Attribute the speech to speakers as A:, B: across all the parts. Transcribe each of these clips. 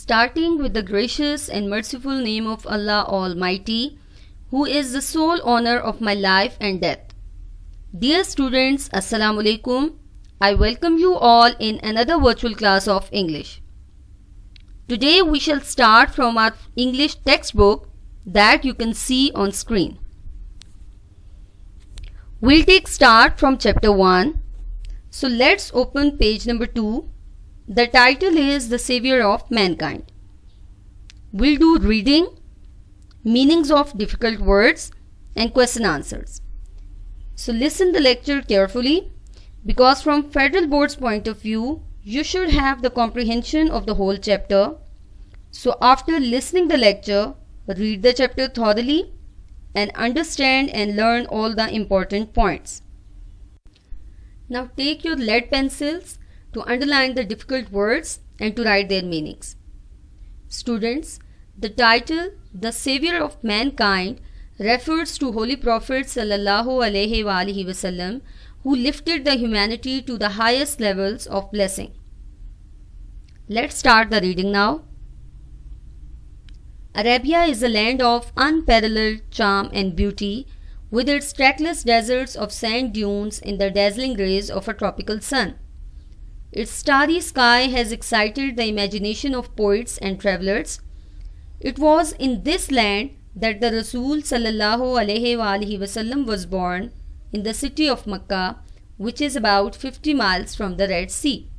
A: starting with the gracious and merciful name of Allah Almighty, who is the sole owner of my life and death. Dear students, Assalamu alaikum. I welcome you all in another virtual class of English. Today we shall start from our English textbook that you can see on screen. We'll take start from chapter 1. So let's open page number 2. The title is The Savior of Mankind. We'll do reading, meanings of difficult words and question answers. So listen the lecture carefully because from Federal Board's point of view, you should have the comprehension of the whole chapter. So after listening the lecture, read the chapter thoroughly and understand and learn all the important points. Now take your lead pencils to underline the difficult words and to write their meanings. Students, the title The Savior of Mankind refers to Holy Prophet sallallahu alaihi wasallam, who lifted the humanity to the highest levels of blessing. Let's start the reading now. Arabia is a land of unparalleled charm and beauty, with its trackless deserts of sand dunes in the dazzling rays of a tropical sun. Its starry sky has excited the imagination of poets and travelers. It was in this land that the Rasul sallallahu alaihi wasallam was born, in the city of Makkah, which is about 50 miles from the Red Sea.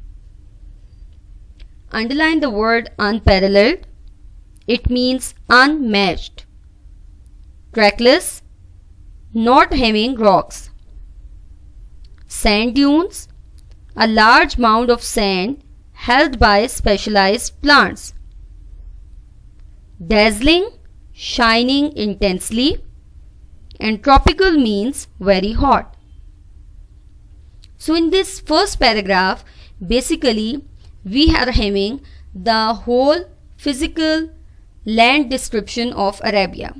A: Underline the word unparalleled. It means unmatched. Trackless, not having rocks. Sand dunes, a large mound of sand held by specialized plants. Dazzling, shining intensely, and tropical means very hot. So in this first paragraph, basically we are having the whole physical land description of Arabia.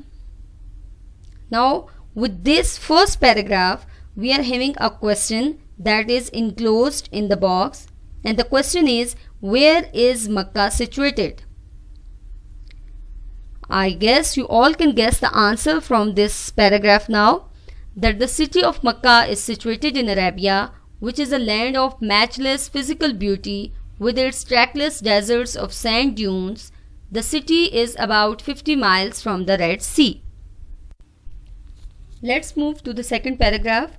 A: Now with this first paragraph, we are having a question that is enclosed in the box, and the question is, where is Makkah situated? I guess you all can guess the answer from this paragraph now, that the city of Makkah is situated in Arabia, which is a land of matchless physical beauty with its trackless deserts of sand dunes. The city is about 50 miles from the Red Sea. Let's move to the second paragraph.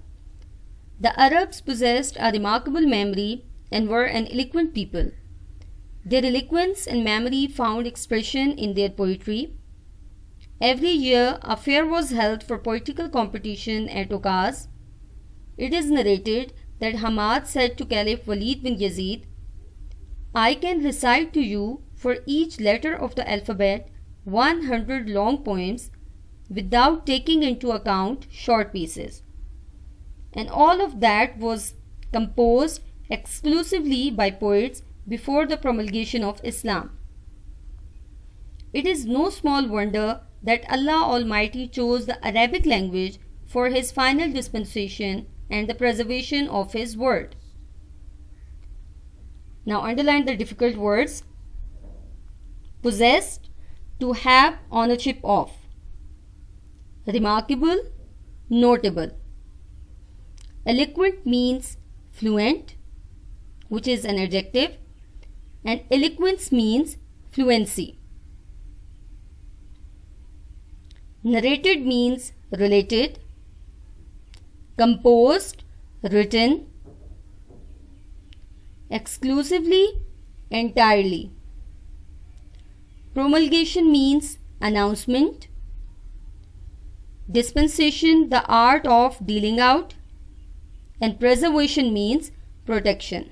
A: The Arabs possessed a remarkable memory and were an eloquent people. Their eloquence and memory found expression in their poetry. Every year, a fair was held for poetical competition at Ukaz. It is narrated that Hamad said to Caliph Walid bin Yazid, "I can recite to you for each letter of the alphabet 100 long poems without taking into account short pieces." And all of that was composed exclusively by poets before the promulgation of Islam. It is no small wonder that Allah Almighty chose the Arabic language for His final dispensation and the preservation of His word. Now underline the difficult words. Possessed, to have ownership of. Remarkable, notable. Eloquent means fluent, which is an adjective, and eloquence means fluency. Narrated means related. Composed, written. Exclusively, entirely. Promulgation means announcement. Dispensation, the art of dealing out. And preservation means protection.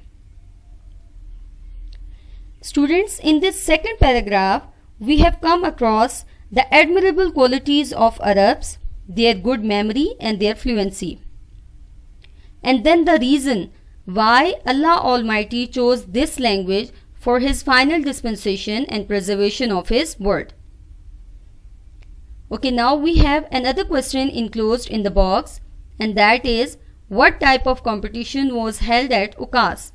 A: Students, in this second paragraph, we have come across the admirable qualities of Arabs, their good memory and their fluency. And then the reason why Allah Almighty chose this language for His final dispensation and preservation of His word. Okay, now we have another question enclosed in the box, and that is, what type of competition was held at Ukaz?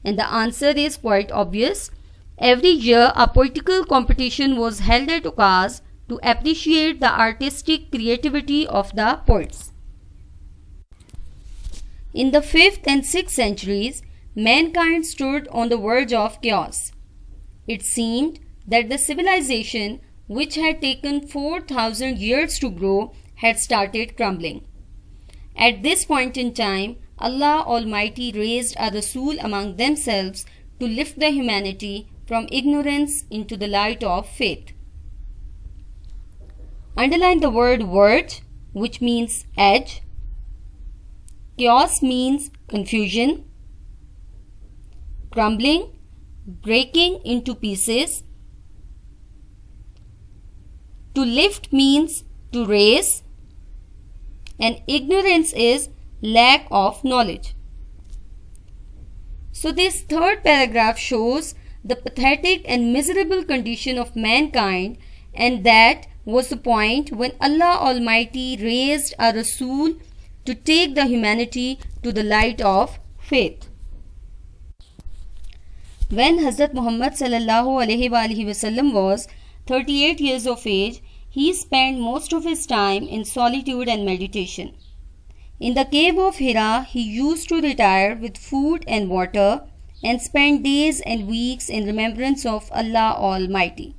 A: And the answer is quite obvious. Every year, a political competition was held at Ukaz to appreciate the artistic creativity of the poets. In the 5th and 6th centuries, mankind stood on the verge of chaos. It seemed that the civilization, which had taken 4,000 years to grow, had started crumbling. At this point in time, Allah Almighty raised a Rasul among themselves to lift the humanity from ignorance into the light of faith. Underline the word verge, which means edge. Chaos means confusion. Crumbling, breaking into pieces. To lift means to raise, and ignorance is lack of knowledge. So this third paragraph shows the pathetic and miserable condition of mankind, and that was the point when Allah Almighty raised a Rasul to take the humanity to the light of faith. When Hazrat Muhammad sallallahu alaihi wasallam was 38 years of age, he spent most of his time in solitude and meditation. In the cave of Hira, he used to retire with food and water and spend days and weeks in remembrance of Allah Almighty.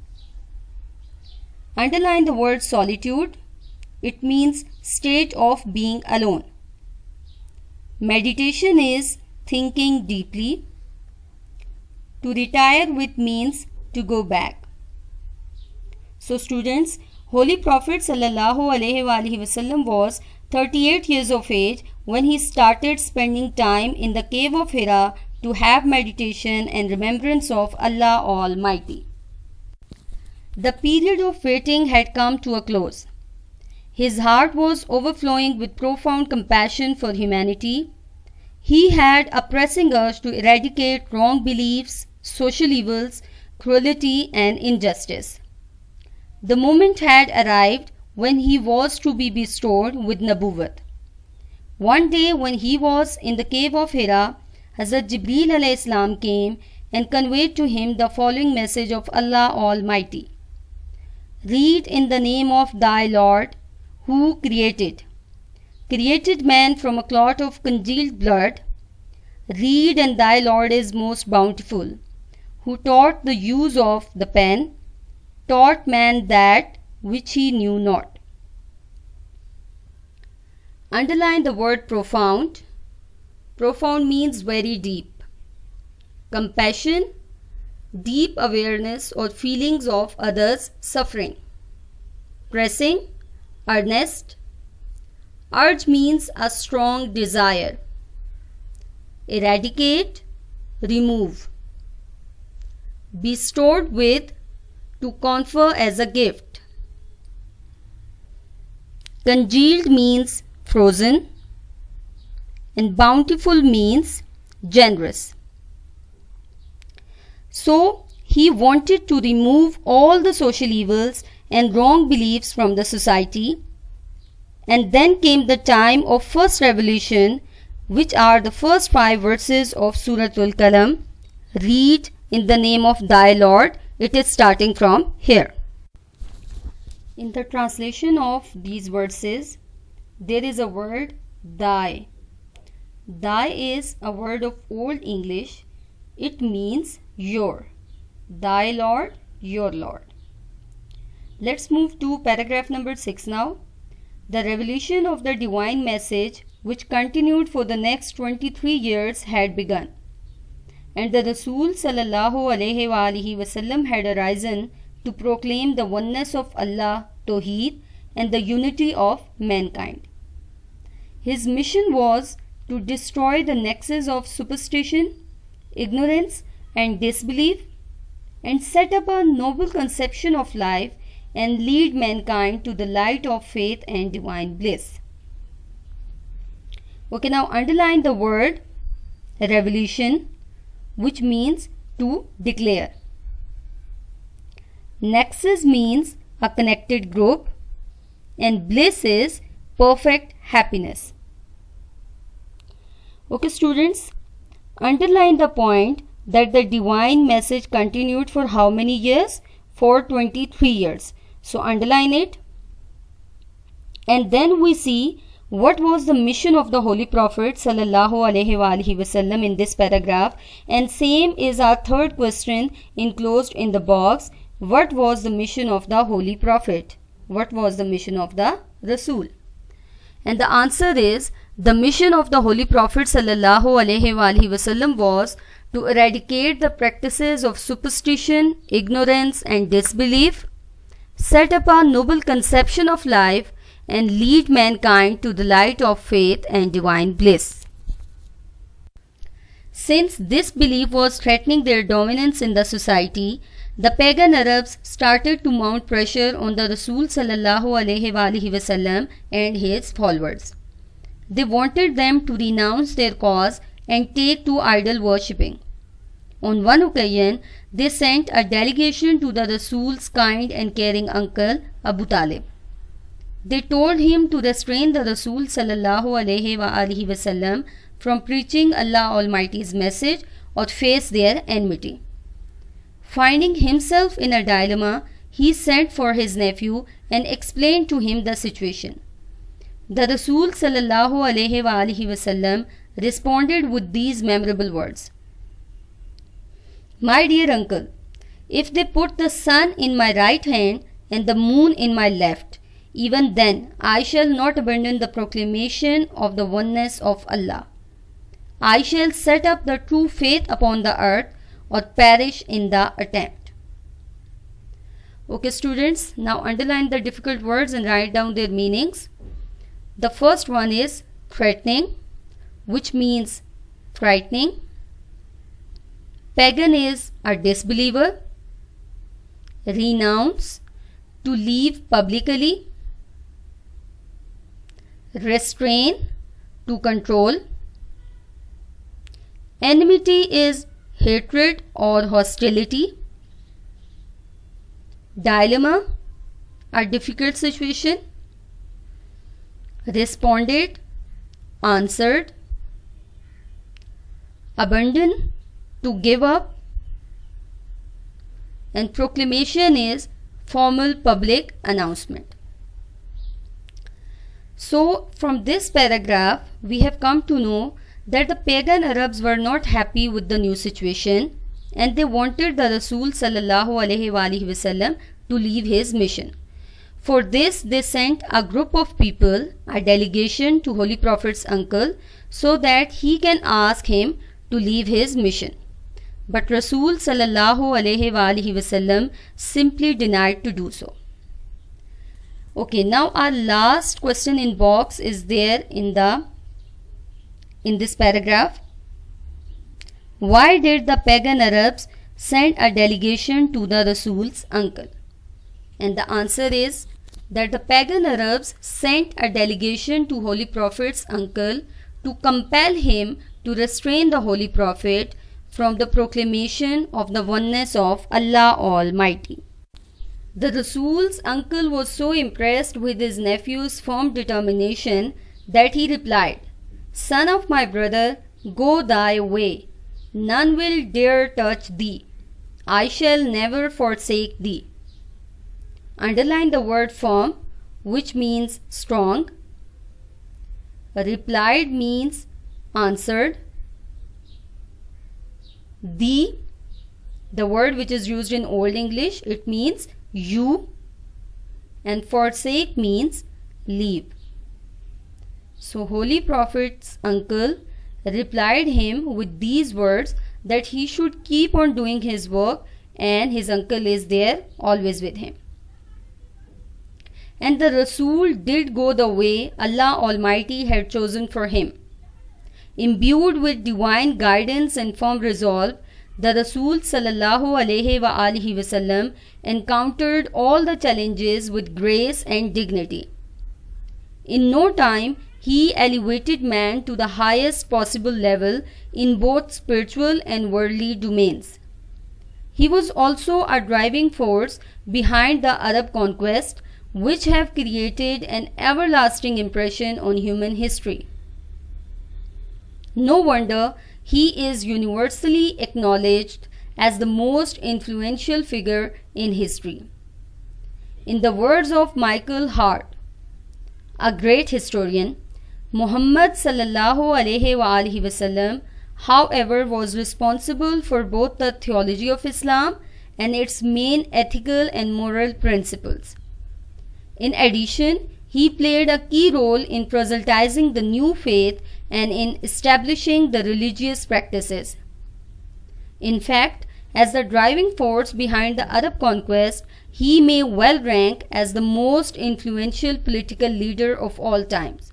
A: Underline the word solitude. It means state of being alone. Meditation is thinking deeply. To retire with means to go back. So students, Holy Prophet sallallahu alaihi wasallam was 38 years of age when he started spending time in the cave of Hira to have meditation and remembrance of Allah Almighty. The period of waiting had come to a close. His heart was overflowing with profound compassion for humanity. He had a pressing urge to eradicate wrong beliefs, social evils, cruelty and injustice. The moment had arrived when he was to be bestowed with Nabuwwat. One day when he was in the cave of Hira, Hazrat Jibreel alayhi salam came and conveyed to him the following message of Allah Almighty. Read in the name of thy Lord, who created man from a clot of congealed blood. Read, and thy Lord is most bountiful, who taught the use of the pen, taught man that which he knew not. Underline the word profound. Profound means very deep. Compassion, deep awareness or feelings of others' suffering. Pressing, earnest. Urge means a strong desire. Eradicate, remove. Bestowed with, to confer as a gift. Congealed means frozen, and bountiful means generous. So he wanted to remove all the social evils and wrong beliefs from the society, and then came the time of first revelation, which are the first 5 verses of Suratul Qalam. Read in the name of thy Lord. It is starting from here. In the translation of these verses, there is a word thy. Thy is a word of Old English. It means your. Thy Lord, your Lord. Let's move to paragraph number 6 now. The revelation of the divine message, which continued for the next 23 years, had begun. And the Rasul sallallahu alaihi wasallam had arisen to proclaim the oneness of Allah, Tawheed, and the unity of mankind. His mission was to destroy the nexus of superstition, ignorance, and disbelief, and set up a noble conception of life and lead mankind to the light of faith and divine bliss. Okay, now underline the word revelation, which means to declare. Nexus means a connected group, and bliss is perfect happiness. Okay students, underline the point that the divine message continued for how many years? For 23 years. So underline it. And then we see what was the mission of the Holy Prophet sallallahu alaihi wasallam in this paragraph, and same is our third question enclosed in the box. What was the mission of the Holy Prophet? What was the mission of the Rasul? And the answer is, the mission of the Holy Prophet sallallahu alaihi wasallam was to eradicate the practices of superstition, ignorance and disbelief, set up a noble conception of life, and lead mankind to the light of faith and divine bliss. Since this belief was threatening their dominance in the society, the pagan Arabs started to mount pressure on the Rasul sallallahu alaihi wasallam and his followers. They wanted them to renounce their cause and take to idol worshipping. On one occasion, they sent a delegation to the Rasul's kind and caring uncle Abu Talib. They told him to restrain the Rasul sallallahu alaihi wasallam from preaching Allah Almighty's message or face their enmity. Finding himself in a dilemma, he sent for his nephew and explained to him the situation. The Rasul sallallahu alaihi wasallam responded with these memorable words: "My dear uncle, if they put the sun in my right hand and the moon in my left, even then I shall not abandon the proclamation of the oneness of Allah. I shall set up the true faith upon the earth or perish in the attempt." Okay students, now underline the difficult words and write down their meanings. The first one is threatening, which means frightening. Pagan is a disbeliever. Renounce, to leave publicly. Restrain, to control. Enmity is hatred or hostility. Dilemma, a difficult situation. Responded, answered. Abandon, to give up. And proclamation is formal public announcement. So from this paragraph we have come to know that the pagan Arabs were not happy with the new situation and they wanted the Rasul sallallahu alaihi wasallam to leave his mission. For this they sent a group of people, a delegation, to Holy Prophet's uncle so that he can ask him to leave his mission. But Rasul sallallahu alaihi wasallam simply denied to do so. Okay, now our last question in box is there in this paragraph. Why did the pagan Arabs send a delegation to the Rasul's uncle? And the answer is that the pagan Arabs sent a delegation to Holy Prophet's uncle to compel him to restrain the Holy Prophet from the proclamation of the oneness of Allah Almighty. The Rasul's uncle was so impressed with his nephew's firm determination that he replied, "Son of my brother, go thy way. None will dare touch thee. I shall never forsake thee." Underline the word firm, which means strong. Replied means answered. Thee, the word which is used in Old English, it means you, and forsake means leave. So Holy Prophet's uncle replied him with these words that he should keep on doing his work and his uncle is there always with him. And the Rasul did go the way Allah Almighty had chosen for him. Imbued with divine guidance and firm resolve, the Rasul sallallahu alaihi wasallam encountered all the challenges with grace and dignity. In no time, he elevated man to the highest possible level in both spiritual and worldly domains. He was also a driving force behind the Arab conquest, which have created an everlasting impression on human history. No wonder he is universally acknowledged as the most influential figure in history. In the words of Michael Hart, a great historian, Muhammad sallallahu alaihi wasallam, however, was responsible for both the theology of Islam and its main ethical and moral principles. In addition, he played a key role in proselytizing the new faith and in establishing the religious practices. In fact, as the driving force behind the Arab conquest, he may well rank as the most influential political leader of all times.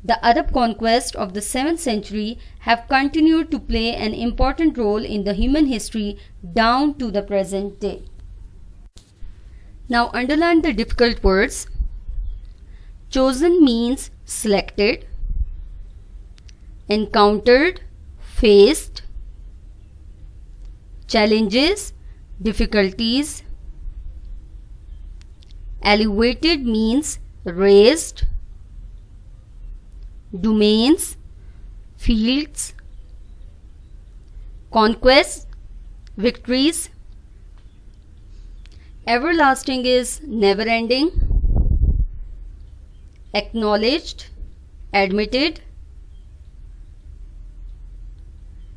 A: The Arab conquest of the 7th century have continued to play an important role in the human history down to the present day. Now underline the difficult words. Chosen means selected, encountered, faced, challenges, difficulties. Elevated means raised, domains, fields, conquests, victories. Everlasting is never ending, acknowledged, admitted.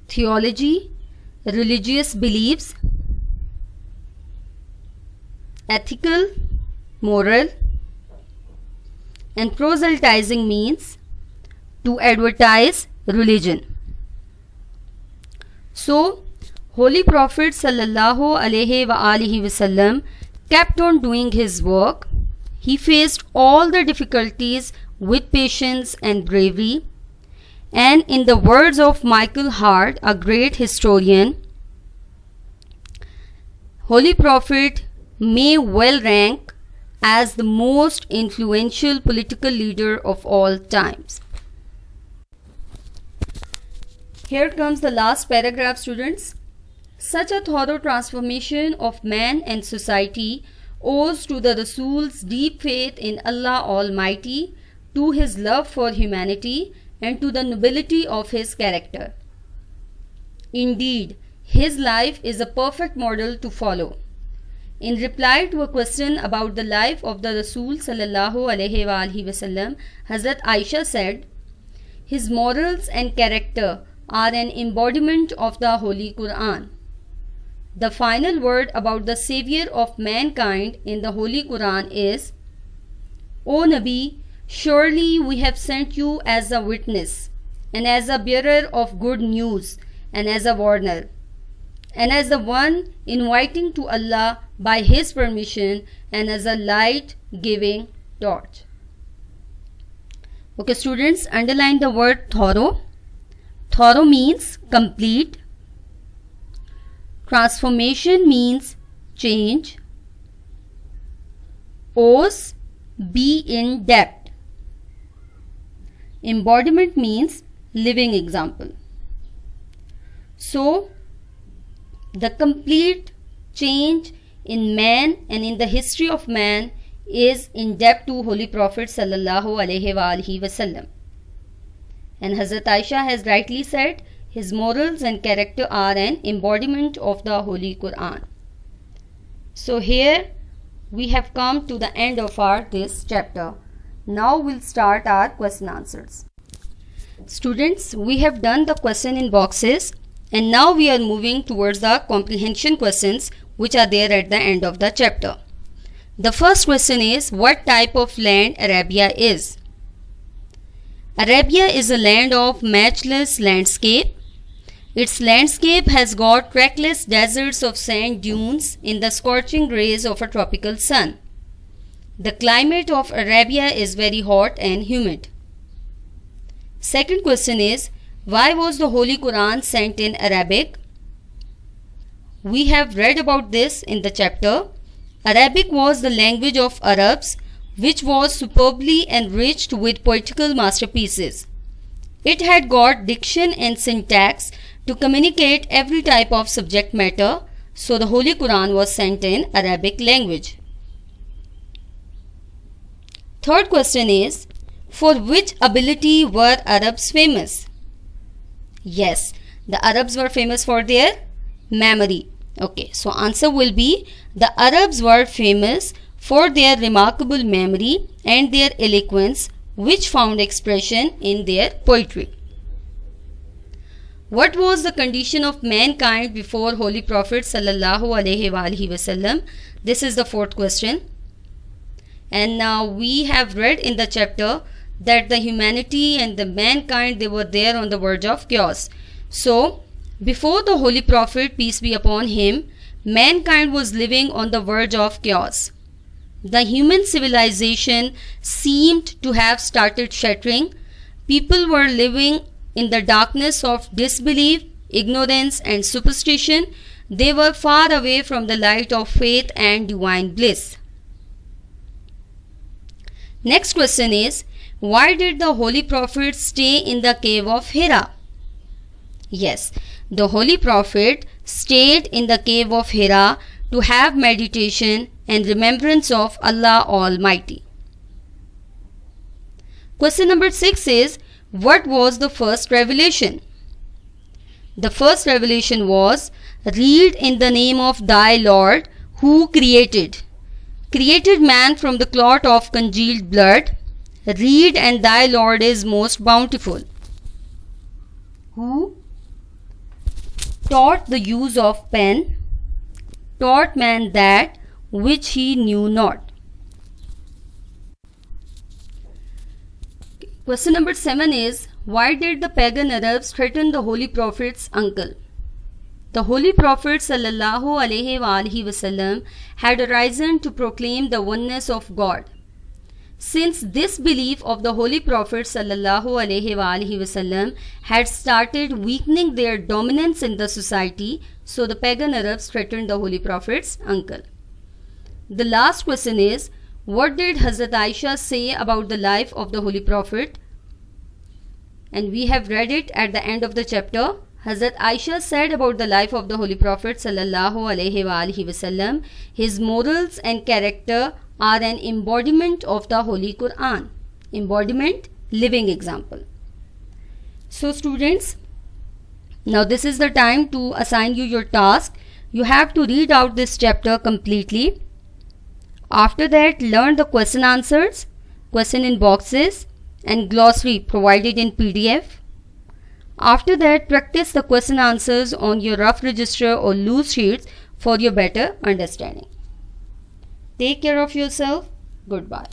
A: Theology, religious beliefs. Ethical, moral. And proselytizing means to advertise religion. So, Holy Prophet sallallahu alaihi wasallam kept on doing his work. He faced all the difficulties with patience and bravery. And in the words of Michael Hart, a great historian, Holy Prophet may well rank as the most influential political leader of all times. Here comes the last paragraph, students. Such a thorough transformation of man and society owes to the Rasul's deep faith in Allah Almighty, to his love for humanity, and to the nobility of his character. Indeed, his life is a perfect model to follow. In reply to a question about the life of the Rasul sallallahu alaihi wasallam, Hazrat Aisha said, "His morals and character are an embodiment of the Holy Quran." The final word about the Savior of mankind in the Holy Quran is, "O Nabi, surely we have sent you as a witness, and as a bearer of good news, and as a warner, and as the one inviting to Allah by His permission, and as a light-giving torch." Okay, students, underline the word thorough. Thorough means complete. Transformation means change. Ose, be in depth. Embodiment means living example. So, the complete change in man and in the history of man is in depth to Holy Prophet sallallahu alaihi wasallam. And Hazrat Aisha has rightly said, his morals and character are an embodiment of the Holy Quran. So here we have come to the end of this chapter. Now we'll start our question answers. Students, we have done the question in boxes, and now we are moving towards the comprehension questions which are there at the end of the chapter. The first question is, what type of land Arabia is? Arabia is a land of matchless landscape. Its landscape has got trackless deserts of sand dunes in the scorching rays of a tropical sun. The climate of Arabia is very hot and humid. Second question is, why was the Holy Quran sent in Arabic? We have read about this in the chapter. Arabic was the language of Arabs, which was superbly enriched with poetical masterpieces. It had got diction and syntax to communicate every type of subject matter, so the Holy Quran was sent in Arabic language. Third question is, for which ability were Arabs famous? Yes, the Arabs were famous for their memory. Okay, so answer will be the Arabs were famous for their remarkable memory and their eloquence, which found expression in their poetry. What was the condition of mankind before Holy Prophet sallallahu alaihi wasallam? This is the fourth question. And now we have read in the chapter that the humanity and the mankind, they were there on the verge of chaos. So before the Holy Prophet, peace be upon him, mankind was living on the verge of chaos. The human civilization seemed to have started shattering. People were living in the darkness of disbelief, ignorance and superstition. They were far away from the light of faith and divine bliss. Next question is, why did the Holy Prophet stay in the cave of Hira? Yes, the Holy Prophet stayed in the cave of Hira to have meditation and remembrance of Allah Almighty. Question number 6 is, what was the first revelation? The first revelation was, read in the name of thy Lord who created man from the clot of congealed blood. Read, and thy Lord is most bountiful, who taught the use of pen, taught man that which he knew not. Question number 7 is, why did the pagan Arabs threaten the Holy Prophet's uncle? The Holy Prophet sallallahu alaihi wasallam had arisen to proclaim the oneness of God. Since this belief of the Holy Prophet sallallahu alaihi wasallam had started weakening their dominance in the society, so the pagan Arabs threatened the Holy Prophet's uncle. The last question is, what did Hazrat Aisha say about the life of the Holy Prophet? And we have read it at the end of the chapter. Hazrat Aisha said about the life of the Holy Prophet sallallahu alaihi wasallam, his morals and character are an embodiment of the Holy Quran. Embodiment, living example. So students, now this is the time to assign you your task. You have to read out this chapter completely. After that, learn the question answers, question in boxes and glossary provided in PDF. After that, practice the question answers on your rough register or loose sheets for your better understanding. Take care of yourself. Goodbye.